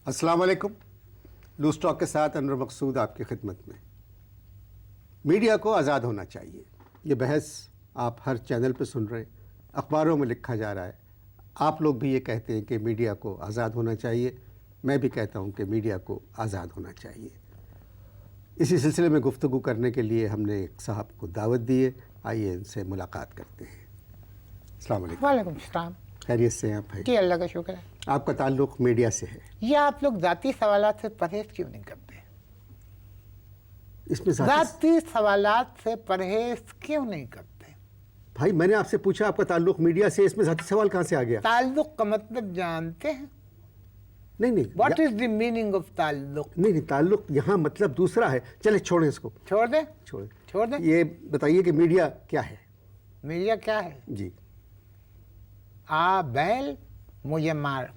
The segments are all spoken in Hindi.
अस्सलाम वालेकुम। लूज टॉक के साथ अनवर मकसूद आपकी खिदमत में। मीडिया को आज़ाद होना चाहिए, ये बहस आप हर चैनल पर सुन रहे हैं, अखबारों में लिखा जा रहा है। आप लोग भी ये कहते हैं कि मीडिया को आज़ाद होना चाहिए, मैं भी कहता हूँ कि मीडिया को आज़ाद होना चाहिए। इसी सिलसिले में गुफ्तगू करने के लिए हमने एक साहब को दावत दी है, आइए इनसे मुलाकात करते हैं। अस्सलाम वालेकुम। वालेकुम सलाम। खैरियत से हैं आप भाई? जी अल्लाह का शुक्र है। आपका ताल्लुक़ मीडिया से है, ये आप लोग ज़ाती सवालात से परहेज क्यों नहीं करते? इसमें ज़ाती सवालात से परहेज क्यों नहीं करते? भाई मैंने आपसे पूछा आपका ताल्लुक़ मीडिया से, इसमें ज़ाती सवाल कहाँ से आ गया? ताल्लुक का मतलब जानते हैं? नहीं what is the meaning of ताल्लुक? नहीं, ताल्लुक़ यहाँ मतलब दूसरा है। चले छोड़ें इसको, छोड़ दें? छोड़ दें। ये बताइए कि मीडिया क्या है? मीडिया क्या है? जी, आ बैल मुझे मार,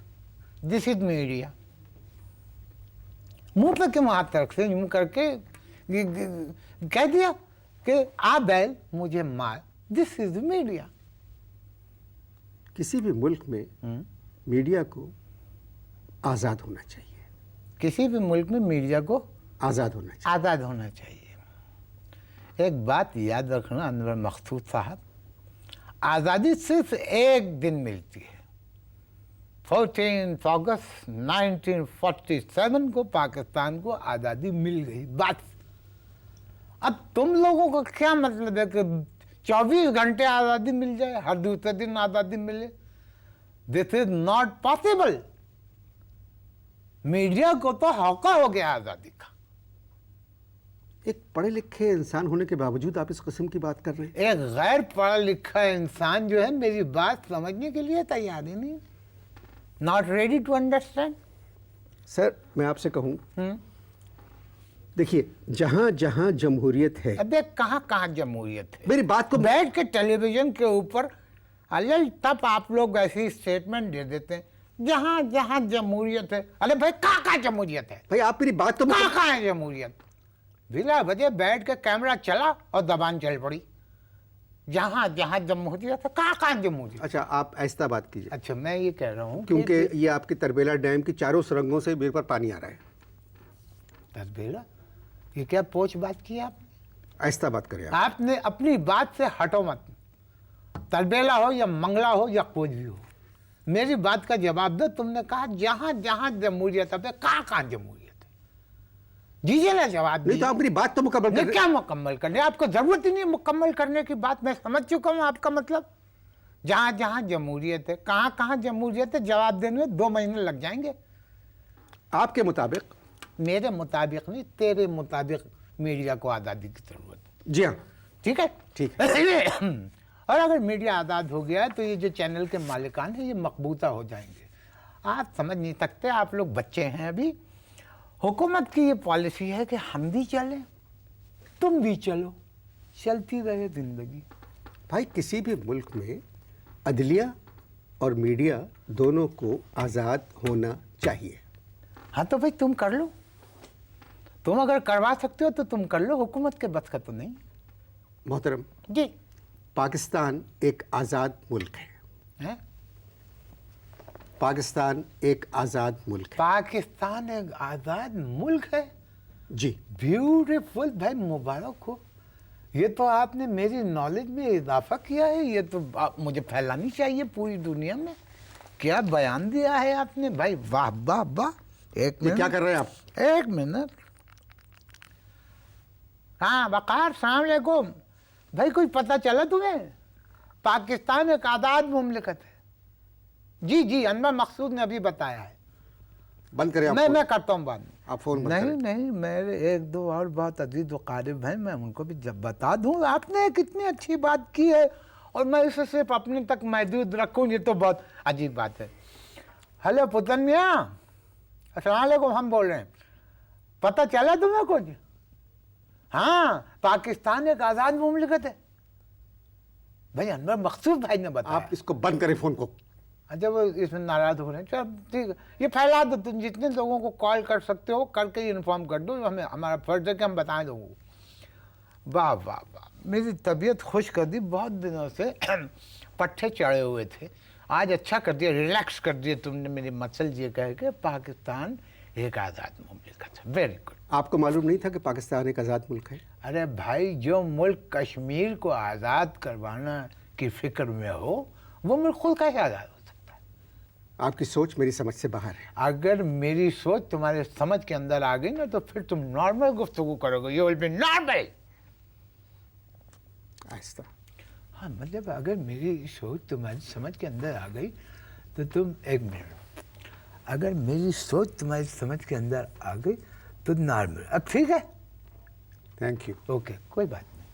दिस इज मीडिया। मुंह पे क्यों हाथ रख से यूं करके कह दिया कि आ बैल मुझे मार, दिस इज मीडिया। किसी भी मुल्क में मीडिया को आज़ाद होना चाहिए। किसी भी मुल्क में मीडिया को आज़ाद होना चाहिए। आज़ाद होना चाहिए। एक बात याद रखना अनवर मकसूद साहब, आज़ादी सिर्फ एक दिन मिलती है। 14 अगस्त 1947 को पाकिस्तान को आज़ादी मिल गई, बस। अब तुम लोगों को क्या मतलब है कि 24 घंटे आज़ादी मिल जाए, हर दूसरे दिन आज़ादी मिले? This is not possible. Media को तो हौका हो गया आज़ादी का। एक पढ़े लिखे इंसान होने के बावजूद आप इस किस्म की बात कर रहे हैं। एक गैर पढ़ा लिखा इंसान जो है मेरी बात समझने के लिए तैयार ही नहीं, not ready to understand. Sir मैं आपसे कहूँ, देखिए जहाँ जहाँ जमहूरियत है, अबे कहाँ कहाँ जमहूरियत है? मेरी बात को बैठ के टेलीविजन के ऊपर अल्लाह तब आप लोग ऐसी स्टेटमेंट दे देते हैं जहाँ जहाँ जमहूरियत है। अरे भाई कहाँ कहाँ जमहूरियत है? भाई आप मेरी बात तो कहाँ कहाँ है जमहूरियत? बिला वजह बैठ के कैमरा चला और जबान चल पड़ी। जहाँ जहाँ जमहूरियत है, कहाँ कहाँ जमहूरियत? अच्छा आप ऐसा बात कीजिए। अच्छा मैं ये कह रहा हूँ क्योंकि ये आपके तरबेला डैम की चारों सुरंगों से मेरे पर पानी आ रहा है। तरबेला, ये क्या पोच बात की आपने? ऐसा बात करें आप। आपने अपनी बात से हटो मत। तरबेला हो या मंगला हो या कुछ भी हो, मेरी बात का जवाब दो। तुमने कहा जहां जहां जमहूरियत है, कहाँ कहाँ जमहूरियत है? दीजिए ना जवाब। नहीं तो आप मेरी बात तो मुकम्मल नहीं, करें। क्या मुकम्मल करने? आपको जरूरत ही नहीं मुकम्मल करने की बात, मैं समझ चुका हूँ आपका मतलब। जहां जहां जमहूरियत है, कहाँ कहाँ जमहूरियत है, जवाब देने में 2 महीने लग जाएंगे। आपके मुताबिक? मेरे मुताबिक नहीं, तेरे मुताबिक मीडिया को आज़ादी की जरूरत है। जी हाँ, ठीक है, ठीक है। और अगर मीडिया आज़ाद हो गया है तो ये जो चैनल के मालिकान हैं ये मकबूता हो जाएंगे। आप समझ नहीं सकते, आप लोग बच्चे हैं अभी। हुकूमत की ये पॉलिसी है कि हम भी चलें तुम भी चलो, चलती रहे जिंदगी। भाई किसी भी मुल्क में अदलिया और मीडिया दोनों को आज़ाद होना चाहिए। हाँ तो भाई तुम कर लो, तुम अगर करवा सकते हो तो तुम कर लो, हुकूमत के बस का तो नहीं। मोहतरम जी, पाकिस्तान एक आज़ाद मुल्क है। पाकिस्तान एक आज़ाद मुल्क है। पाकिस्तान एक आज़ाद मुल्क है? जी, ब्यूटीफुल भाई, मुबारक हो। ये तो आपने मेरी नॉलेज में इजाफा किया है। ये तो मुझे फैलानी चाहिए पूरी दुनिया में। क्या बयान दिया है आपने भाई, वाह वाह वाह। एक मिनट, क्या कर रहे हैं आप? एक मिनट। हाँ वकार, सलाम अलैकुम भाई। कुछ पता चला तुम्हें? पाकिस्तान एक आज़ाद मुमलिकत है। जी जी, अनवर मकसूद ने अभी बताया है। बंद करें आप। मैं करता हूँ बात। आप फोन बंद नहीं करें। नहीं, मेरे 1-2 और बहुत अजीज वकारिब हैं, मैं उनको भी जब बता दूँ। आपने कितनी अच्छी बात की है और मैं इसे सिर्फ अपने तक महदूद रखूँ, ये तो बहुत अजीब बात है। हेलो पुतन मियाँ, अस्सलाम वालेकुम, हम बोल रहे हैं। पता चला तुम्हें कुछ? हाँ, पाकिस्तान एक आज़ाद मुमलिकत है भाई, अनवर मकसूद भाई ने बताया। आप इसको बंद करें फोन को। अच्छा वो इसमें नाराज हो रहे हैं, चल ठीक है, ये फैला दो। तुम जितने लोगों को कॉल कर सकते हो करके इन्फॉर्म कर दो, हमें हमारा फर्ज है कि हम बताएं लोगों को। वाह वाह वाह, मेरी तबीयत खुश कर दी। बहुत दिनों से पट्टे चढ़े हुए थे, आज अच्छा कर दिया, रिलैक्स कर दिया तुमने मेरी मसल ये कह के पाकिस्तान एक आज़ाद मुल्क लिखा था। Very good. आपको मालूम नहीं था कि पाकिस्तान एक आज़ाद मुल्क है? अरे भाई, जो मुल्क कश्मीर को आज़ाद करवाना की फिक्र में हो, वो मुल्क खुद कैसे आज़ाद हो सकता है? आपकी सोच मेरी समझ से बाहर है। अगर मेरी सोच तुम्हारे समझ के अंदर आ गई ना, तो फिर तुम नॉर्मल गुफ्तगू करोगे। You will be normal. आहिस्ता। हाँ, मतलब अगर मेरी सोच तुम्हारी समझ के अंदर आ गई तो तुम, एक मिनट, अगर मेरी सोच तुम्हारी समझ के अंदर आ गई तो नॉर्मल। अब ठीक है, थैंक यू। ओके, कोई बात नहीं।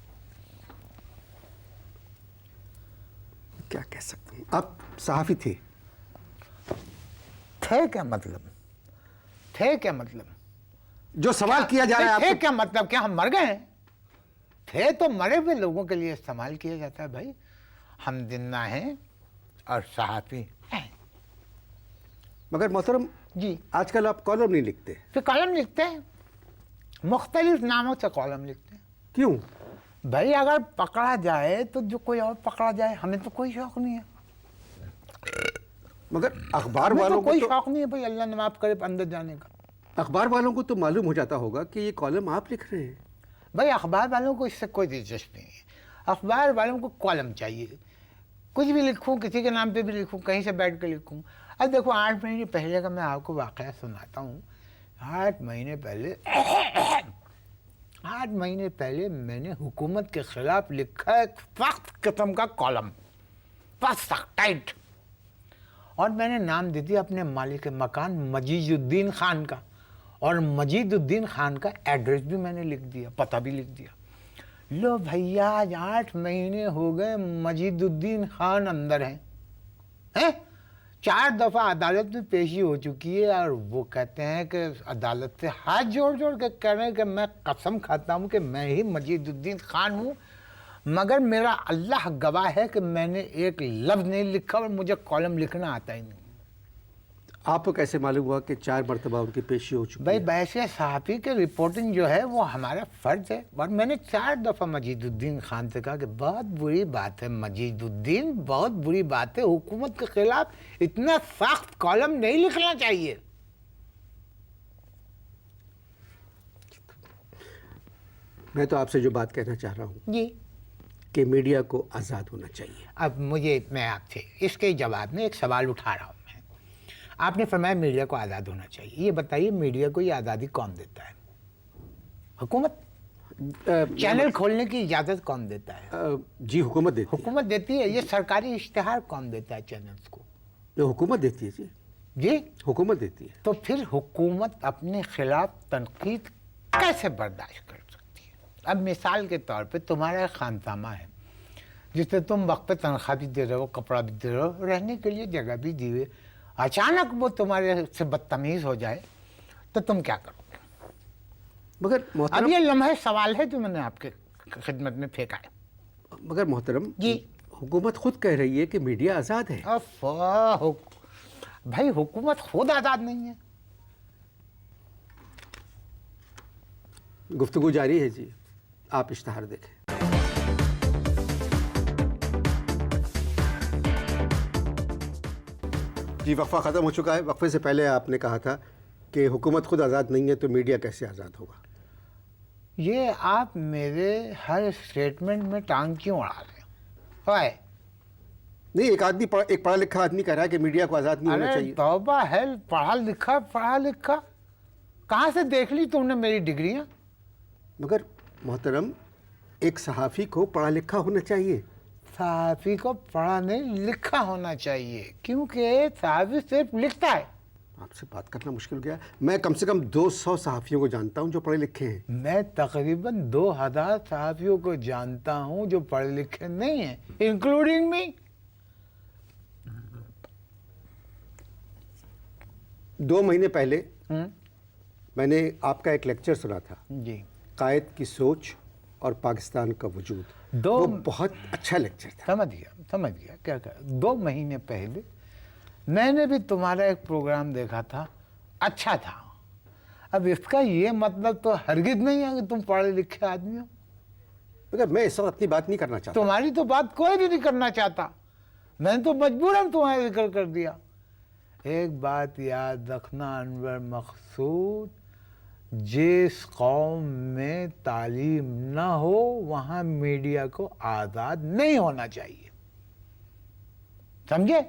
क्या कह सकता हूँ, आप सहाफ़ी थे। थे क्या मतलब? थे क्या मतलब? जो सवाल किया जा रहा है थे आपको, क्या मतलब? क्या हम मर गए हैं? थे तो मरे हुए लोगों के लिए इस्तेमाल किया जाता है भाई। हम जिंदा हैं और सहाफ़ी हैं। मगर मोहतरम जी, आजकल आप कॉलम नहीं लिखते, फिर कॉलम लिखते हैं, मुख्तलिफ नामों से कॉलम लिखते हैं। क्यों? भाई अगर पकड़ा जाए तो जो कोई और पकड़ा जाए, हमें तो कोई शौक नहीं है। मगर अखबार हमें तो वालों कोई को शौक नहीं है भाई, अल्लाह ने माफ़ करे, अंदर जाने का। अखबार वालों को तो मालूम हो जाता होगा कि ये कॉलम आप लिख रहे हैं। भाई अखबार वालों को इससे कोई दिलचस्पी नहीं है। अखबार वालों को कॉलम चाहिए। कुछ भी लिखूं, किसी के नाम पे भी लिखूं, कहीं से बैठ कर लिखूं। अब देखो, 8 महीने पहले का मैं आपको वाक़या सुनाता हूँ। 8 महीने पहले 8 महीने पहले मैंने हुकूमत के ख़िलाफ़ लिखा एक सख्त किस्म का कॉलम, बस सख्त टाइट। और मैंने नाम दे दिया अपने मालिक मकान मजीदुद्दीन खान का, और मजीदुद्दीन खान का एड्रेस भी मैंने लिख दिया, पता भी लिख दिया। लो भैया, आज 8 महीने हो गए, मजीदुद्दीन खान अंदर हैं। 4 दफ़ा अदालत में पेशी हो चुकी है, और वो कहते हैं कि अदालत से हाथ जोड़ जोड़ के कह रहे हैं कि मैं कसम खाता हूँ कि मैं ही मजीदुद्दीन खान हूँ, मगर मेरा अल्लाह गवाह है कि मैंने एक लफ्ज़ नहीं लिखा और मुझे कॉलम लिखना आता ही नहीं। आपको कैसे मालूम हुआ कि 4 मरतबा उनकी पेशी हो चुकी भाई है? वैसे सहाफ़ी की रिपोर्टिंग जो है वो हमारा फ़र्ज़ है। और मैंने 4 दफ़ा मजीदुद्दीन खान से कहा कि बहुत बुरी बात है मजीदुद्दीन, बहुत बुरी बात है, हुकूमत के ख़िलाफ़ इतना सख्त कॉलम नहीं लिखना चाहिए। मैं तो आपसे जो बात कहना चाह रहा हूँ जी, कि मीडिया को आज़ाद होना चाहिए। अब मैं आपसे इसके जवाब में एक सवाल उठा रहा हूँ। मैं, आपने फरमाया मीडिया को आज़ाद होना चाहिए। ये बताइए, मीडिया को ये आज़ादी कौन देता है? हुकूमत। चैनल खोलने की इजाज़त कौन देता है? जी, हुकूमत देती है। हुकूमत देती है। ये सरकारी इश्तिहार कौन देता है चैनल्स को? ये हुकूमत देती है जी, जी, हुकूमत देती है। तो फिर हुकूमत अपने खिलाफ तनकीद कैसे बर्दाश्त कर सकती है? अब मिसाल के तौर पे तुम्हारा एक खानसामा है जिससे तुम वक्त पे तनख्वाह भी दे रहे हो, कपड़ा भी दे रहे हो, रहने के लिए जगह भी दी हुई, अचानक वो तुम्हारे से बदतमीज़ हो जाए तो तुम क्या करोगे? मगर अब मोहतरम, ये लम्हे सवाल है जो मैंने आपके खिदमत में फेंका है। मगर मोहतरम जी, हुकूमत खुद कह रही है कि मीडिया आज़ाद है। भाई हुकूमत खुद आज़ाद नहीं है। गुफ्तगू जारी है जी, आप इश्तहार देखें। जी, वक्फा ख़त्म हो चुका है। वक्फे से पहले आपने कहा था कि हुकूमत खुद आज़ाद नहीं है तो मीडिया कैसे आज़ाद होगा? ये आप मेरे हर स्टेटमेंट में टांग क्यों अड़ा रहे हो? नहीं, एक पढ़ा लिखा आदमी कह रहा है कि मीडिया को आज़ाद नहीं होना अरे चाहिए। तौबा है, पढ़ा लिखा कहाँ से देख ली तुमने मेरी डिग्रियाँ? मगर मोहतरम, एक सहाफ़ी को पढ़ा लिखा होना चाहिए। सहाफ़ी को पढ़ा नहीं लिखा होना चाहिए, क्योंकि सहाफ़ी सिर्फ लिखता है। आपसे बात करना मुश्किल हो गया। मैं कम से कम 200 सहाफ़ियों को जानता हूँ जो पढ़े लिखे हैं। मैं तकरीबन 2000 सहाफ़ियों को जानता हूँ जो पढ़े लिखे नहीं हैं, इंक्लूडिंग मी। 2 महीने पहले मैंने आपका एक लेक्चर सुना था, जी, कायद की सोच और पाकिस्तान का वजूद। वो बहुत अच्छा लेक्चर था। समझ गया क्या 2 महीने पहले मैंने भी तुम्हारा एक प्रोग्राम देखा था, अच्छा था। अब इसका ये मतलब तो हरगिज नहीं है कि तुम पढ़े लिखे आदमी हो। मगर मैं इस वक्त अपनी बात नहीं करना चाहता। तुम्हारी तो बात कोई भी नहीं करना चाहता, मैंने तो मजबूरन तुम्हारा जिक्र कर दिया। एक बात याद रखना अनवर मकसूद, जिस कौम में तालीम ना हो वहाँ मीडिया को आज़ाद नहीं होना चाहिए, समझे?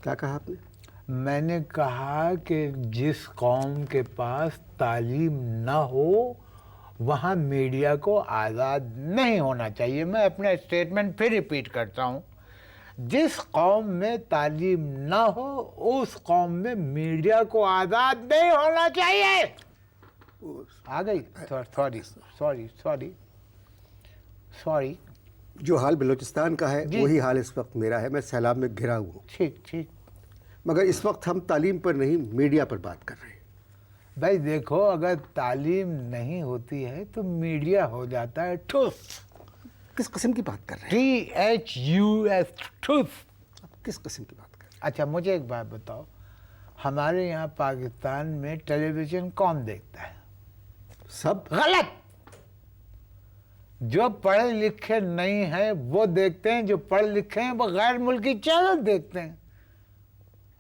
क्या कहा आपने? मैंने कहा कि जिस कौम के पास तालीम ना हो वहाँ मीडिया को आज़ाद नहीं होना चाहिए। मैं अपना स्टेटमेंट फिर रिपीट करता हूँ, जिस कौम में तालीम ना हो उस कौम में मीडिया को आज़ाद नहीं होना चाहिए। आ गई? Sorry sorry sorry sorry. जो हाल बलूचिस्तान का है जी। वही हाल इस वक्त मेरा है। मैं सैलाब में घिरा हुआ हूँ, ठीक ठीक। मगर इस वक्त हम तालीम पर नहीं मीडिया पर बात कर रहे हैं। भाई देखो, अगर तालीम नहीं होती है तो मीडिया हो जाता है ठूस। किस किस्म की बात कर रहे हैं? THUS, ठूस। आप किस किस्म की बात कर रहे अच्छा मुझे एक बात बताओ, हमारे यहाँ पाकिस्तान में टेलीविज़न कौन देखता है? हैं? सब गलत। जो पढ़े लिखे नहीं हैं वो देखते हैं, जो पढ़े लिखे हैं वो गैर मुल्की चैनल देखते हैं।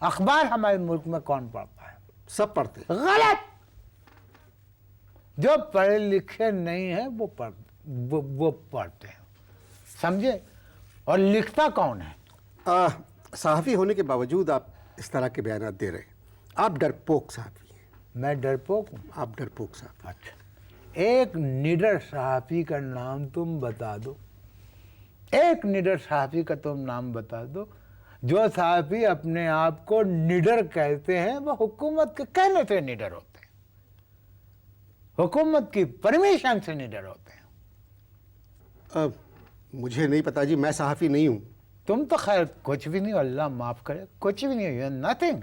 अखबार हमारे मुल्क में कौन पढ़ता है? सब पढ़ते हैं। गलत। जो पढ़े लिखे नहीं हैं वो पढ़ते हैं, समझे? और लिखता कौन है? सहाफ़ी होने के बावजूद आप इस तरह के बयान दे रहे हैं। आप डरपोक सहाफ़ी हैं। मैं डरपोक हूँ? आप डरपोक सहाफ़ी। अच्छा, एक निडर सहाफ़ी का नाम तुम बता दो, एक निडर सहाफ़ी का तुम नाम बता दो। जो सहाफ़ी अपने आप को निडर कहते हैं वो हुकूमत के कहने से निडर होते हैं, हुकूमत की परमिशन से निडर होते हैं। मुझे नहीं पता जी, मैं सहाफ़ी नहीं हूँ। तुम तो खैर कुछ भी नहीं, अल्लाह माफ़ करे, कुछ भी नहीं, नथिंग।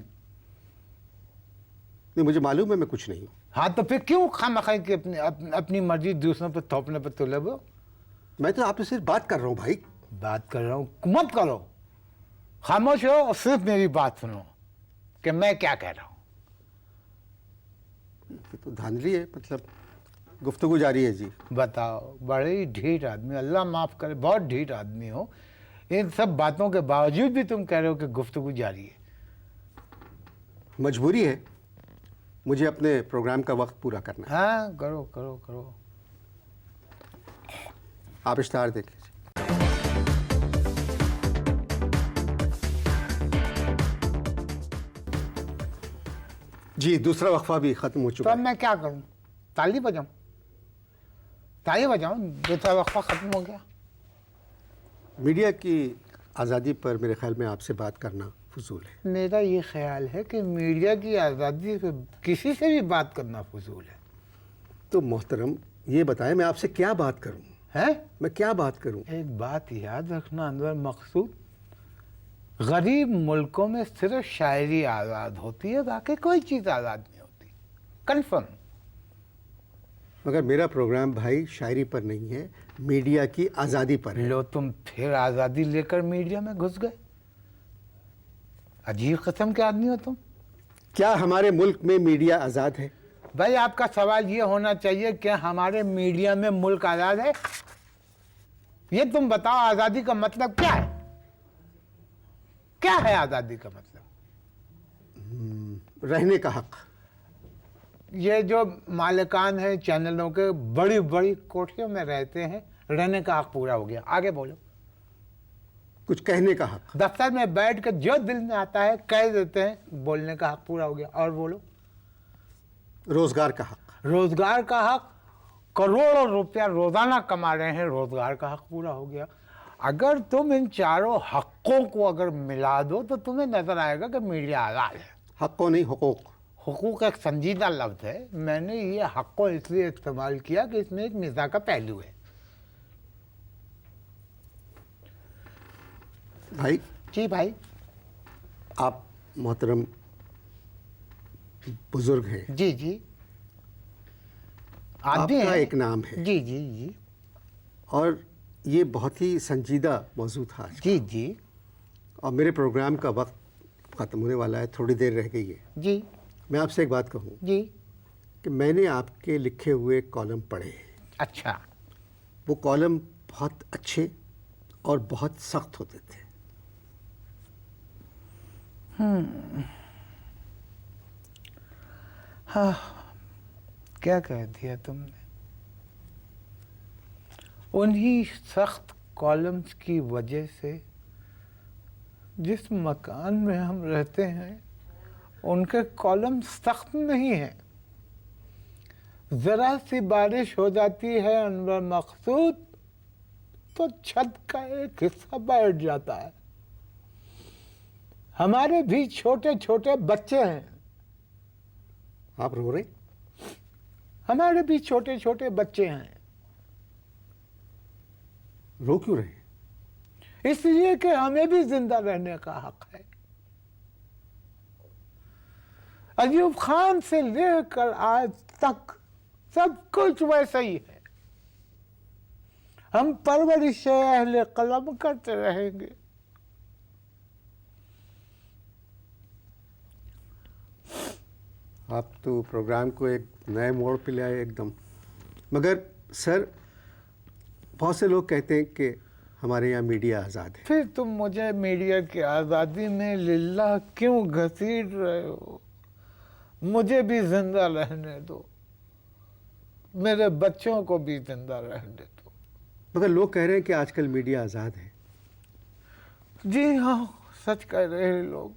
नहीं, मुझे मालूम है मैं कुछ नहीं हूँ। हाँ तो फिर क्यों खामखाई की अपनी मर्जी दूसरों पर थोपने पर तुले वो? मैं तो आपसे सिर्फ बात कर रहा हूँ भाई। बात कर रहा हूँ, मत करो, खामोश हो और सिर्फ मेरी बात सुनो कि मैं क्या कह रहा हूँ। ये तो धांधली है, मतलब गुफ्तगू जारी है जी। बताओ, बड़े ही ढीठ आदमी, अल्लाह माफ़ करे, बहुत ढीठ आदमी हो। इन सब बातों के बावजूद भी तुम कह रहे हो कि गुफ्तगू जारी है। मजबूरी है, मुझे अपने प्रोग्राम का वक्त पूरा करना है। हाँ करो करो करो। आप इश्तार देख लीजिए। जी, दूसरा वक्फा भी ख़त्म हो तो चुका अब है। मैं क्या करूँ? ताली बजाऊँ? ताली बजाऊँ? दूसरा वक्फा ख़त्म हो गया। मीडिया की आज़ादी पर मेरे ख्याल में आपसे बात करना फजूल है। मेरा ये ख्याल है कि मीडिया की आज़ादी पे किसी से भी बात करना फजूल है। तो मोहतरम ये बताएं मैं आपसे क्या बात करूं? हैं? मैं क्या बात करूं? एक बात याद रखना अनवर मकसूद, गरीब मुल्कों में सिर्फ शायरी आज़ाद होती है, बाकी कोई चीज़ आज़ाद नहीं होती। कन्फर्म। मगर मेरा प्रोग्राम भाई शायरी पर नहीं है, मीडिया की आज़ादी पर है। लो तुम फिर आज़ादी लेकर मीडिया में घुस गए। अजीब किस्म के आदमी हो तुम। क्या हमारे मुल्क में मीडिया आज़ाद है? भाई आपका सवाल ये होना चाहिए कि हमारे मीडिया में मुल्क आज़ाद है? ये तुम बताओ, आज़ादी का मतलब क्या है? क्या है आज़ादी का मतलब? रहने का हक। ये जो मालिकान है चैनलों के, बड़ी बड़ी कोठरियों में रहते हैं, रहने का हक पूरा हो गया। आगे बोलो। कुछ कहने का हक। दफ्तर में बैठ कर जो दिल में आता है कह देते हैं, बोलने का हक पूरा हो गया। और बोलो। रोज़गार का हक। रोजगार का हक, करोड़ों रुपया रोजाना कमा रहे हैं, रोजगार का हक पूरा हो गया। अगर तुम इन चारों हकों को अगर मिला दो तो तुम्हें नजर आएगा कि मीडिया आज़ाद है। हक को नहीं, हुकूक। हुकूक एक संजीदा लफ्ज़ है, मैंने ये हक को इसलिए इस्तेमाल किया कि इसमें एक मिज़ा का पहलू है। भाई जी भाई। आप मोहतरम बुजुर्ग हैं, जी जी। आदमी आपका है। एक नाम है जी जी जी और ये बहुत ही संजीदा मौजू था आज। जी जी और मेरे प्रोग्राम का वक्त ख़त्म होने वाला है, थोड़ी देर रह गई है। जी मैं आपसे एक बात कहूँ जी। कि मैंने आपके लिखे हुए कॉलम पढ़े हैं। अच्छा। वो कॉलम बहुत अच्छे और बहुत सख्त होते थे। हाँ, क्या कह दिया तुमने। उन्हीं सख्त कॉलम्स की वजह से जिस मकान में हम रहते हैं उनके कॉलम सख्त नहीं हैं। जरा सी बारिश हो जाती है अनवर मकसूद तो छत का एक हिस्सा बैठ जाता है। हमारे भी छोटे छोटे बच्चे हैं। आप रो रहे? हमारे भी छोटे छोटे बच्चे हैं। रो क्यों रहे? इसलिए कि हमें भी जिंदा रहने का हक है। अयूब खान से लेकर आज तक सब कुछ वैसा ही है। हम परवरिश अहले कलम करते रहेंगे। आप तो प्रोग्राम को एक नए मोड़ पे ले आए एकदम। मगर सर, बहुत से लोग कहते हैं कि हमारे यहाँ मीडिया आज़ाद है। फिर तुम मुझे मीडिया की आज़ादी में लिल्लाह क्यों घसीट रहे हो? मुझे भी जिंदा रहने दो, मेरे बच्चों को भी जिंदा रहने दो। मगर लोग कह रहे हैं कि आजकल मीडिया आज़ाद है। जी हाँ, सच कह रहे हैं लोग।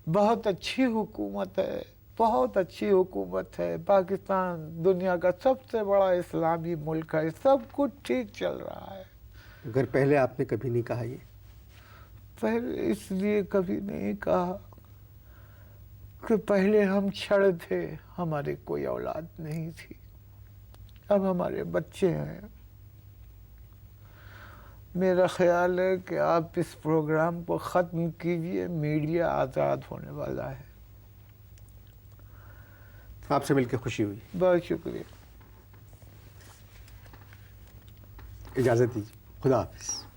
बहुत अच्छी हुकूमत है, बहुत अच्छी हुकूमत है। पाकिस्तान दुनिया का सबसे बड़ा इस्लामी मुल्क है, सब कुछ ठीक चल रहा है। मगर पहले आपने कभी नहीं कहा ये। पहले इसलिए कभी नहीं कहा कि पहले हम छड़ थे, हमारी कोई औलाद नहीं थी। अब हमारे बच्चे हैं। मेरा ख्याल है कि आप इस प्रोग्राम को ख़त्म कीजिए, मीडिया आज़ाद होने वाला है। आपसे मिलकर खुशी हुई। बहुत शुक्रिया। इजाज़त दीजिए। खुदा हाफिज़।